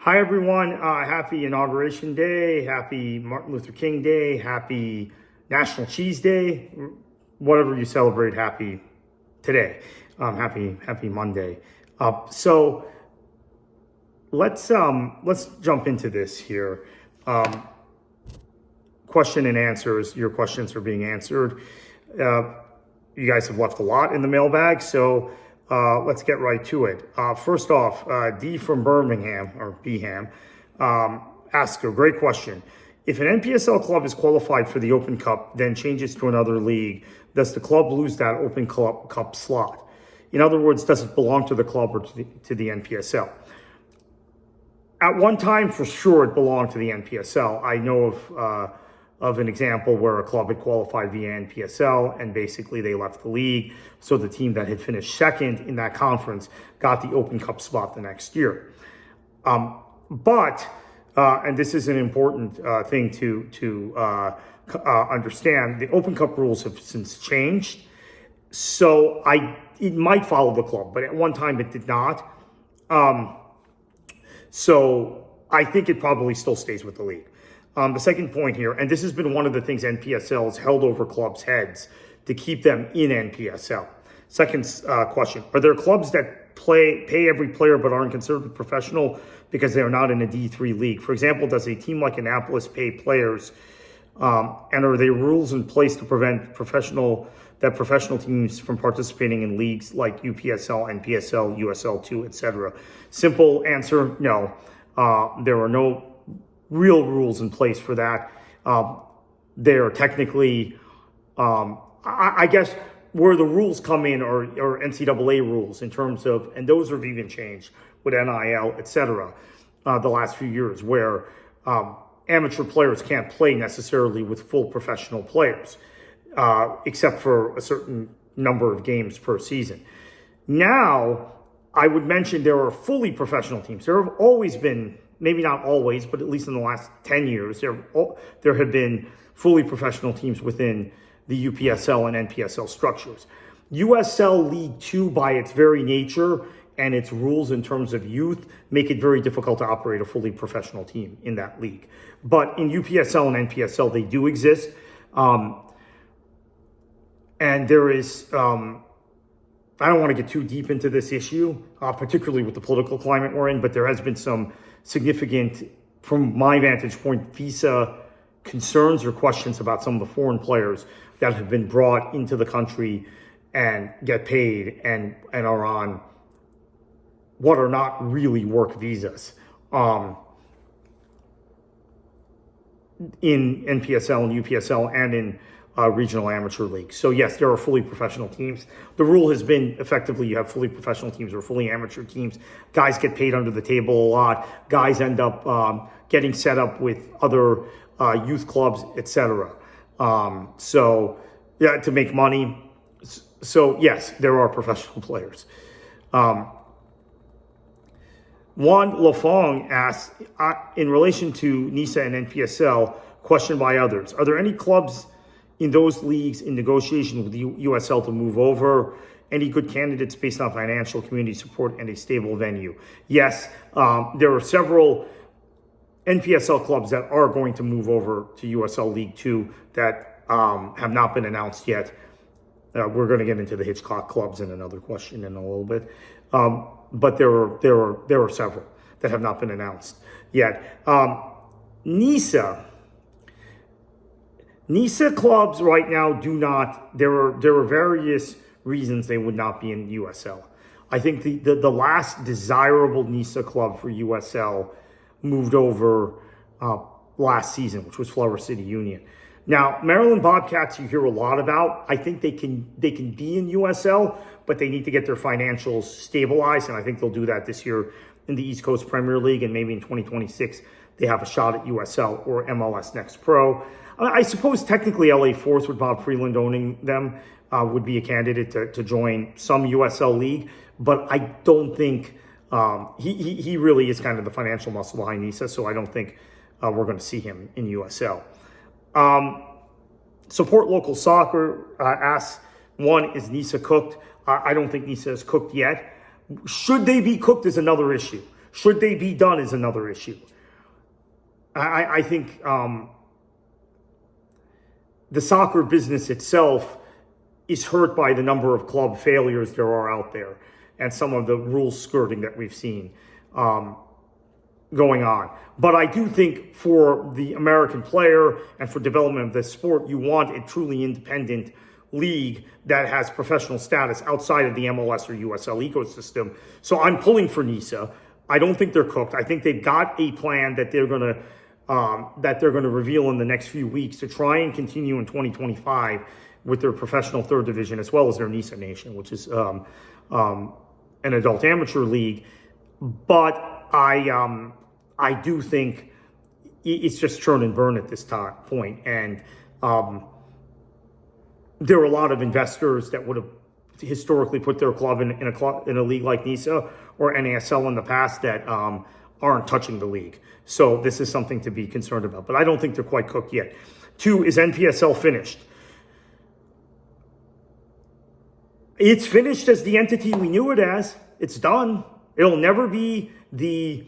Hi, everyone. Happy Inauguration Day. Happy Martin Luther King Day. Happy National Cheese Day. Whatever you celebrate, happy today. Happy Monday. So let's jump into this here. Question and answers. Your questions are being answered. You guys have left a lot in the mailbag, so let's get right to it. First off, D from Birmingham, or Beham, asks a great question. If an NPSL club is qualified for the Open Cup, then changes to another league, does the club lose that Open Cup slot? In other words, does it belong to the club or to the NPSL? At one time, for sure, it belonged to the NPSL. I know of an example where a club had qualified via NPSL and basically they left the league. So the team that had finished second in that conference got the Open Cup spot the next year. But this is an important thing to understand, the Open Cup rules have since changed. So it might follow the club, but at one time it did not. So I think it probably still stays with the league. The second point here, and this has been one of the things NPSL has held over clubs' heads to keep them in NPSL. Second question, are there clubs that pay every player but aren't considered professional because they are not in a D3 league? For example, does a team like Annapolis pay players, and are there rules in place to prevent professional teams from participating in leagues like UPSL, NPSL, USL2, etc.? Simple answer, no. There are no real rules in place for that. They're technically, I guess, where the rules come in are NCAA rules in terms of, and those have even changed with NIL, etc. The last few years, where amateur players can't play necessarily with full professional players, except for a certain number of games per season. Now, I would mention there are fully professional teams. There have always been, maybe not always, but at least in the last 10 years, there have been fully professional teams within the UPSL and NPSL structures. USL League 2, by its very nature and its rules in terms of youth, make it very difficult to operate a fully professional team in that league. But in UPSL and NPSL, they do exist. And there is, I don't want to get too deep into this issue, particularly with the political climate we're in, but there has been some significant, from my vantage point, visa concerns or questions about some of the foreign players that have been brought into the country and get paid and are on what are not really work visas in NPSL and UPSL and in regional amateur leagues. So yes, there are fully professional teams. The rule has been effectively you have fully professional teams or fully amateur teams. Guys get paid under the table a lot. Guys end up getting set up with other youth clubs, etc. So yeah, to make money. So yes, there are professional players. Juan Lafong asks, in relation to NISA and NPSL, question by others, are there any clubs in those leagues in negotiation with the USL to move over? Any good candidates based on financial community support and a stable venue? Yes, there are several NPSL clubs that are going to move over to USL League 2 that have not been announced yet. We're going to get into the Hitchcock clubs in another question in a little bit. But there are several that have not been announced yet. NISA clubs right now do not. There are various reasons they would not be in USL. I think the last desirable NISA club for USL moved over last season, which was Flower City Union. Now, Maryland Bobcats, you hear a lot about. I think they can be in USL, but they need to get their financials stabilized, and I think they'll do that this year in the East Coast Premier League, and maybe in 2026 they have a shot at USL or MLS Next Pro. I suppose technically LA Force, with Bob Freeland owning them, would be a candidate to join some USL league, but I don't think he really is kind of the financial muscle behind NISA, so I don't think we're going to see him in USL. Support Local Soccer asks, one, is NISA cooked? I don't think NISA is cooked yet. Should they be cooked is another issue. Should they be done is another issue. I think the soccer business itself is hurt by the number of club failures there are out there and some of the rule skirting that we've seen going on. But I do think for the American player and for development of this sport, you want a truly independent league that has professional status outside of the MLS or USL ecosystem. So I'm pulling for NISA. I don't think they're cooked. I think they've got a plan that they're going to reveal in the next few weeks to try and continue in 2025 with their professional third division as well as their NISA Nation, which is an adult amateur league. But I do think it's just churn and burn at this point. And there are a lot of investors that would have historically put their club in a league like NISA or NASL in the past that aren't touching the league. So this is something to be concerned about. But I don't think they're quite cooked yet. 2, is NPSL finished? It's finished as the entity we knew it as. It's done. It'll never be the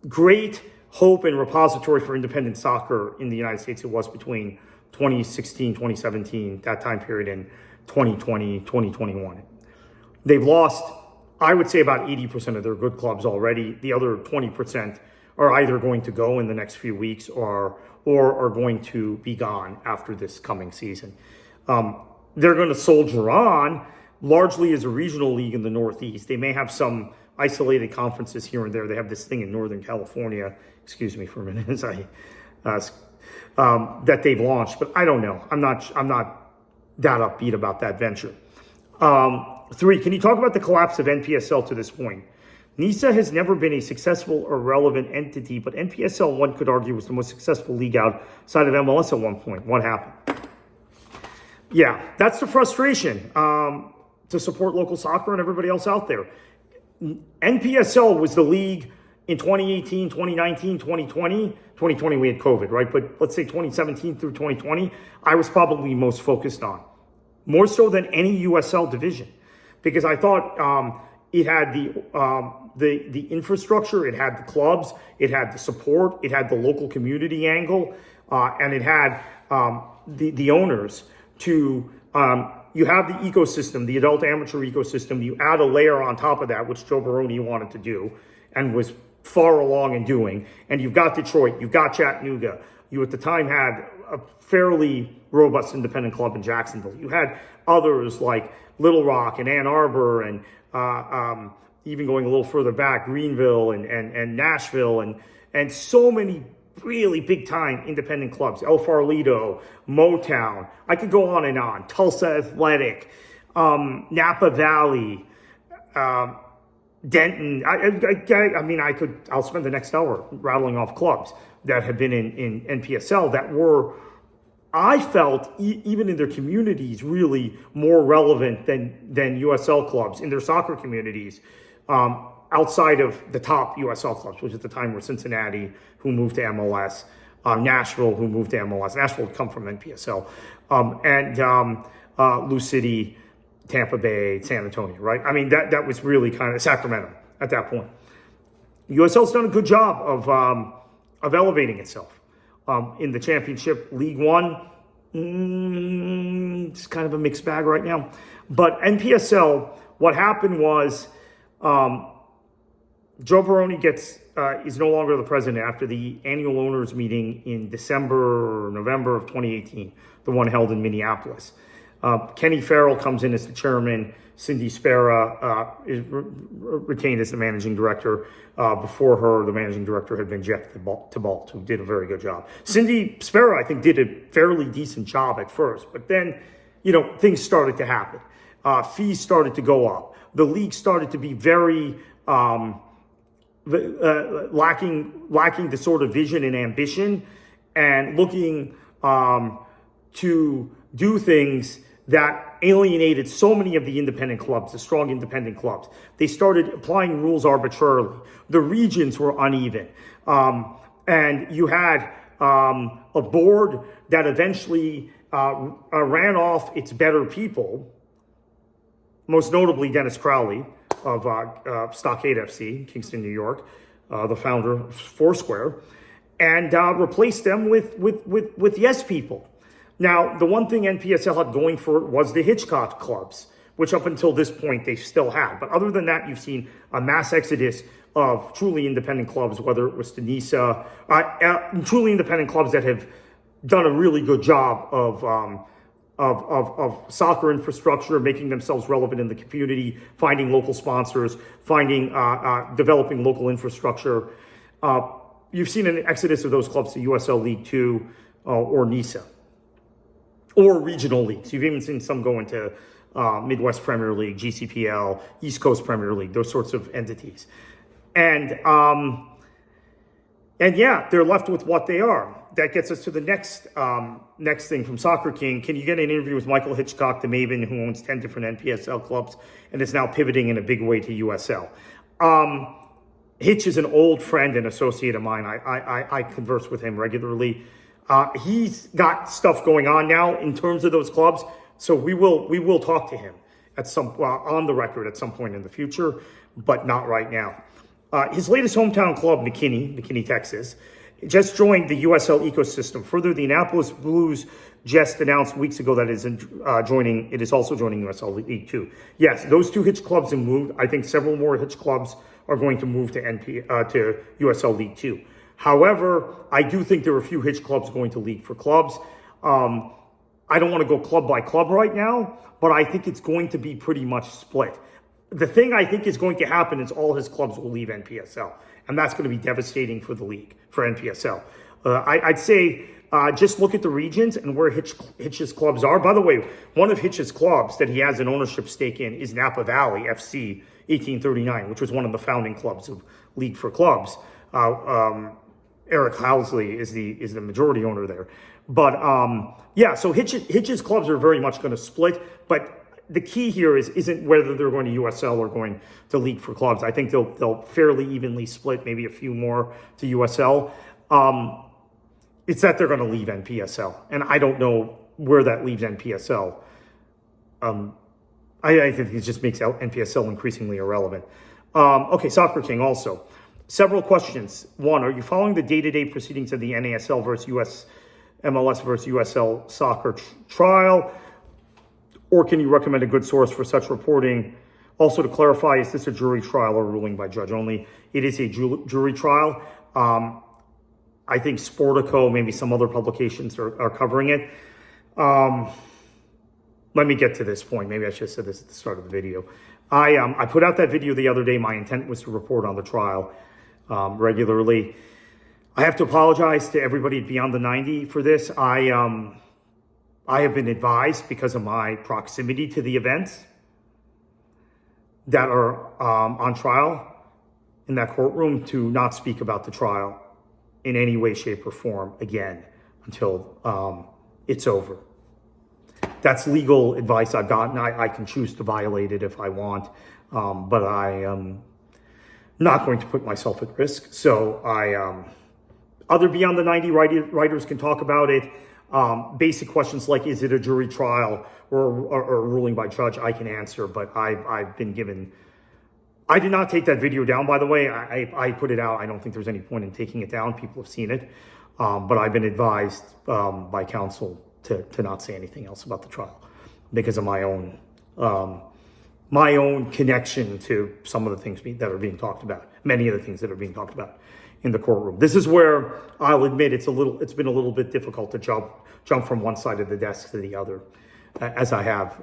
great hope and repository for independent soccer in the United States it was between 2016, 2017, that time period, in 2020, 2021. They've lost, I would say, about 80% of their good clubs already. The other 20% are either going to go in the next few weeks or are going to be gone after this coming season. They're going to soldier on largely as a regional league in the Northeast. They may have some isolated conferences here and there. They have this thing in Northern California, excuse me for a minute, as I that they've launched, but I don't know. I'm not that upbeat about that venture. 3, can you talk about the collapse of NPSL to this point? NISA has never been a successful or relevant entity, but NPSL, one could argue, was the most successful league outside of MLS at one point. What happened? Yeah, that's the frustration to support local soccer and everybody else out there. NPSL was the league in 2018, 2019, 2020. 2020 we had COVID, right? But let's say 2017 through 2020, I was probably most focused on, more so than any USL division, because I thought it had the infrastructure, it had the clubs, it had the support, it had the local community angle, and it had the owners to. You have the ecosystem, the adult amateur ecosystem. You add a layer on top of that, which Joe Baroni wanted to do and was far along in doing. And you've got Detroit, you've got Chattanooga. You at the time had a fairly robust independent club in Jacksonville. You had others like Little Rock and Ann Arbor and even going a little further back, Greenville and Nashville and so many really big time independent clubs, El Farolito, Motown. I could go on and on. Tulsa Athletic, Napa Valley, Denton. I'll spend the next hour rattling off clubs that have been in NPSL that were, I felt, even in their communities, really more relevant than USL clubs in their soccer communities. Outside of the top USL clubs, which at the time were Cincinnati, who moved to MLS, Nashville, who moved to MLS. Nashville had come from NPSL, and Lou City, Tampa Bay, San Antonio, right? I mean, that was really kind of Sacramento at that point. USL's done a good job of elevating itself. In the championship, League One, it's kind of a mixed bag right now. But NPSL, what happened was, Joe Baroni is no longer the president after the annual owners meeting in December or November of 2018, the one held in Minneapolis. Kenny Farrell comes in as the chairman. Cindy Spera is retained as the managing director. Before her, the managing director had been Jeff Thibault, who did a very good job. Cindy Spera, I think, did a fairly decent job at first, but then, things started to happen. Fees started to go up. The league started to be very lacking the sort of vision and ambition, and looking to do things that alienated so many of the independent clubs, the strong independent clubs. They started applying rules arbitrarily. The regions were uneven. And you had a board that eventually ran off its better people, most notably Dennis Crowley, of Stockade FC, Kingston, New York, the founder of Foursquare, and replaced them with Yes People. Now, the one thing NPSL had going for it was the Hitchcock clubs, which up until this point they still had. But other than that, you've seen a mass exodus of truly independent clubs, whether it was to NISA, truly independent clubs that have done a really good job of soccer infrastructure, making themselves relevant in the community, finding local sponsors, developing local infrastructure. You've seen an exodus of those clubs to USL League Two or NISA, or regional leagues. You've even seen some go into Midwest Premier League, GCPL, East Coast Premier League, those sorts of entities. And yeah, they're left with what they are. That gets us to the next thing from Soccer King. Can you get an interview with Michael Hitchcock, the Maven, who owns 10 different NPSL clubs and is now pivoting in a big way to USL? Hitch is an old friend and associate of mine. I converse with him regularly. He's got stuff going on now in terms of those clubs, so we will talk to him at on the record at some point in the future, but not right now. His latest hometown club, McKinney, Texas, just joined the USL ecosystem. Further, the Annapolis Blues just announced weeks ago that it is also joining USL League Two. Yes, those two Hitch clubs have moved. I think several more Hitch clubs are going to move to USL League Two. However, I do think there are a few Hitch clubs going to League for Clubs. I don't want to go club by club right now, but I think it's going to be pretty much split. The thing I think is going to happen is all his clubs will leave NPSL, and that's going to be devastating for the league, for NPSL. I'd say just look at the regions and where Hitch's clubs are. By the way, one of Hitch's clubs that he has an ownership stake in is Napa Valley FC 1839, which was one of the founding clubs of League for Clubs. Eric Housley is the majority owner there. But yeah, so Hitch's clubs are very much going to split, but the key here isn't whether they're going to USL or going to League for Clubs. I think they'll fairly evenly split, maybe a few more to USL. It's that they're going to leave NPSL, and I don't know where that leaves NPSL. I think it just makes NPSL increasingly irrelevant. Okay, Soccer King also. Several questions. One, are you following the day-to-day proceedings of the NASL versus MLS versus USL soccer trial? Or can you recommend a good source for such reporting? Also, to clarify, is this a jury trial or ruling by judge only? It is a jury trial. I think Sportico, maybe some other publications are covering it. Let me get to this point. Maybe I should have said this at the start of the video. I put out that video the other day. My intent was to report on the trial regularly. I have to apologize to everybody at Beyond the 90 for this. I have been advised, because of my proximity to the events that are on trial in that courtroom, to not speak about the trial in any way, shape, or form again until it's over. That's legal advice I've gotten. I can choose to violate it if I want, but I am not going to put myself at risk. So other Beyond the 90 writers can talk about it. Basic questions like, is it a jury trial or a ruling by judge, I can answer, but I've been given... I did not take that video down, by the way. I put it out. I don't think there's any point in taking it down. People have seen it. But I've been advised by counsel to not say anything else about the trial because of my own connection to some of the things that are being talked about, many of the things that are being talked about in the courtroom. This is where I'll admit it's been a little bit difficult to jump from one side of the desk to the other, as I have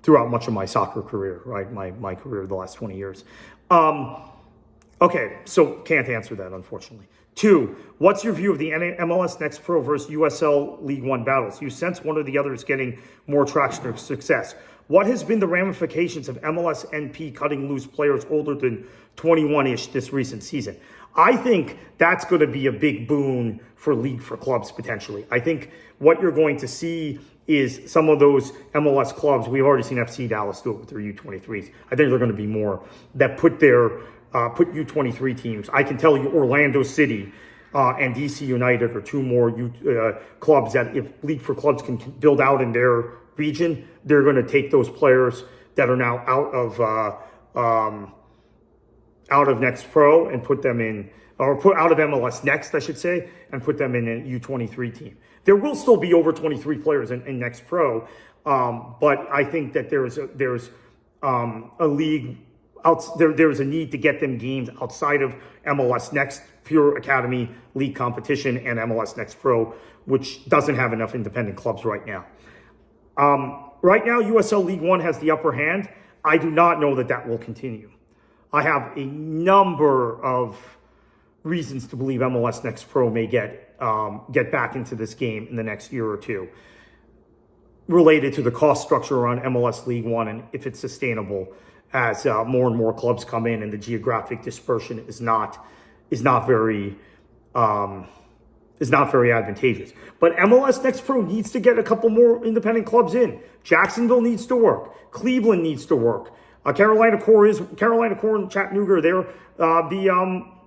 throughout much of my soccer career, right? My career the last 20 years. Okay, so can't answer that, unfortunately. 2, what's your view of the MLS Next Pro versus USL League One battles? You sense one or the other is getting more traction or success. What has been the ramifications of MLS NP cutting loose players older than 21-ish this recent season? I think that's going to be a big boon for League for Clubs, potentially. I think what you're going to see is some of those MLS clubs. We've already seen FC Dallas do it with their U23s. I think there are going to be more that put U23 teams. I can tell you Orlando City and DC United are two more clubs that, if League for Clubs can build out in their region, they're going to take those players that are now out out of Next Pro and put them in, or put out of MLS Next, I should say, and put them in a U23 team. There will still be over 23 players in Next Pro, but I think that there's a league there's a need to get them games outside of MLS Next pure academy league competition and MLS Next Pro, which doesn't have enough independent clubs right now. Right now, USL League One has the upper hand. I do not know that that will continue. I have a number of reasons to believe MLS Next Pro may get back into this game in the next year or two, related to the cost structure around MLS League One and if it's sustainable as more and more clubs come in and the geographic dispersion is not very advantageous. But MLS Next Pro needs to get a couple more independent clubs in. Jacksonville needs to work. Cleveland needs to work. Carolina Core and Chattanooga.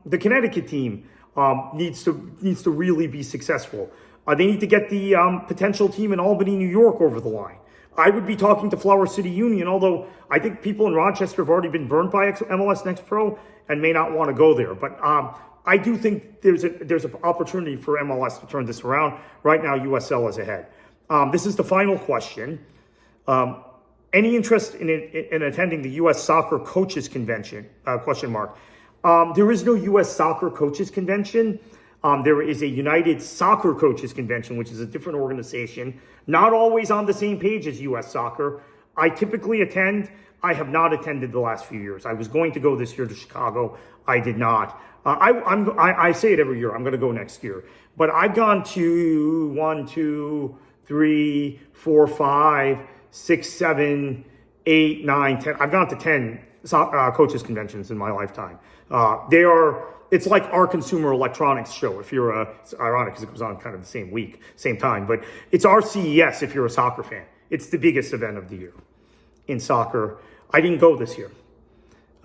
The Connecticut team needs to really be successful. They need to get the potential team in Albany, New York over the line. I would be talking to Flower City Union, although I think people in Rochester have already been burned by MLS Next Pro and may not want to go there. But I do think there's an opportunity for MLS to turn this around. Right now, USL is ahead. This is the final question. Any interest in attending the U.S. Soccer Coaches Convention? Question mark. There is no U.S. Soccer Coaches Convention. There is a United Soccer Coaches Convention, which is a different organization, not always on the same page as U.S. Soccer. I typically attend. I have not attended the last few years. I was going to go this year to Chicago. I did not. I say it every year. I'm going to go next year. But I've gone to 1, 2, 3, 4, 5, 6, 7, 8, 9, 10. I've gone to 10 coaches conventions in my lifetime. It's like our Consumer Electronics show. It's ironic because it goes on kind of the same week, same time, but it's our CES if you're a soccer fan. It's the biggest event of the year in soccer. I didn't go this year.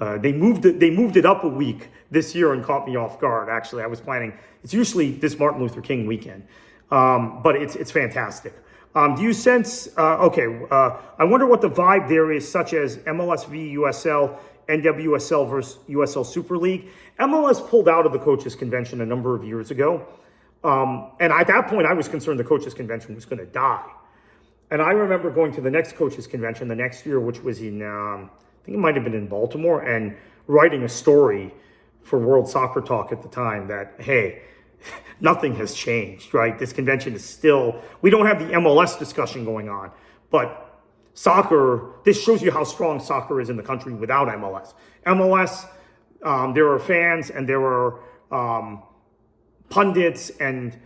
They moved it up a week this year and caught me off guard. Actually, I was planning. It's usually this Martin Luther King weekend, but it's fantastic. Do you sense? I wonder what the vibe there is, such as MLS v USL, NWSL versus USL Super League. MLS pulled out of the coaches convention a number of years ago, and at that point, I was concerned the coaches convention was going to die. And I remember going to the next coaches convention the next year, which was in I think it might have been in Baltimore, and writing a story for World Soccer Talk at the time that, hey, nothing has changed, right? This convention is still, we don't have the MLS discussion going on, but soccer, this shows you how strong soccer is in the country without MLS. MLS, there are fans and there are pundits and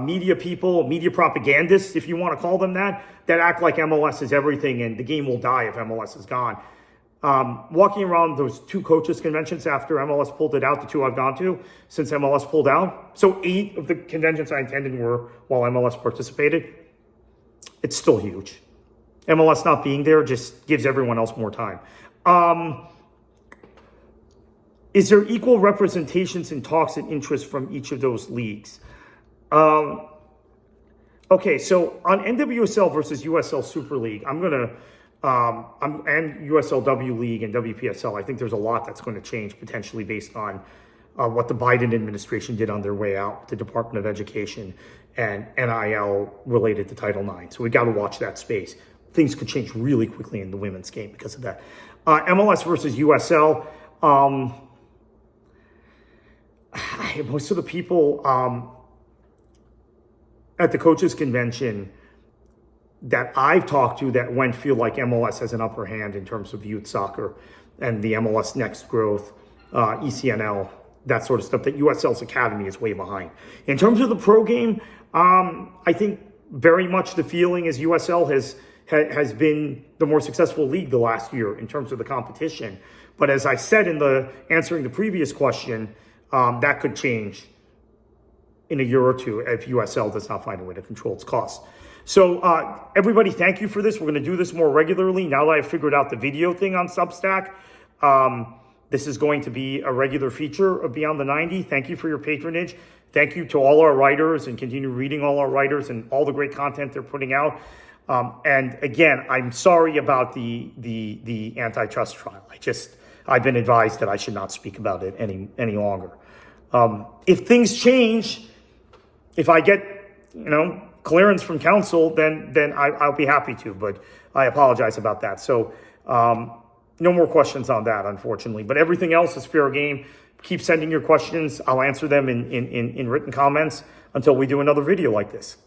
media people, media propagandists, if you want to call them that act like MLS is everything and the game will die if MLS is gone. Walking around those two coaches conventions after MLS pulled it out, the two I've gone to since MLS pulled out. So 8 of the conventions I attended were while MLS participated. It's still huge. MLS not being there just gives everyone else more time. Is there equal representations in talks and interest from each of those leagues? Okay, so on NWSL versus USL Super League, and USLW League and WPSL, I think there's a lot that's going to change potentially based on what the Biden administration did on their way out with the Department of Education and NIL related to Title IX. So we got to watch that space. Things could change really quickly in the women's game because of that. MLS versus USL. Most of the people at the coaches convention that I've talked to that went feel like MLS has an upper hand in terms of youth soccer and the MLS Next growth, ECNL, that sort of stuff, that USL's academy is way behind. In terms of the pro game, I think very much the feeling is USL has been the more successful league the last year in terms of the competition. But as I said in answering the previous question, that could change in a year or two if USL does not find a way to control its costs. So everybody, thank you for this. We're going to do this more regularly now that I've figured out the video thing on Substack. This is going to be a regular feature of Beyond the 90. Thank you for your patronage. Thank you to all our writers, and continue reading all our writers and all the great content they're putting out. And again, I'm sorry about the antitrust trial. I've been advised that I should not speak about it any longer. If things change, if I get, clearance from counsel, then I'll be happy to, but I apologize about that. So, no more questions on that, unfortunately, but everything else is fair game. Keep sending your questions. I'll answer them in written comments until we do another video like this.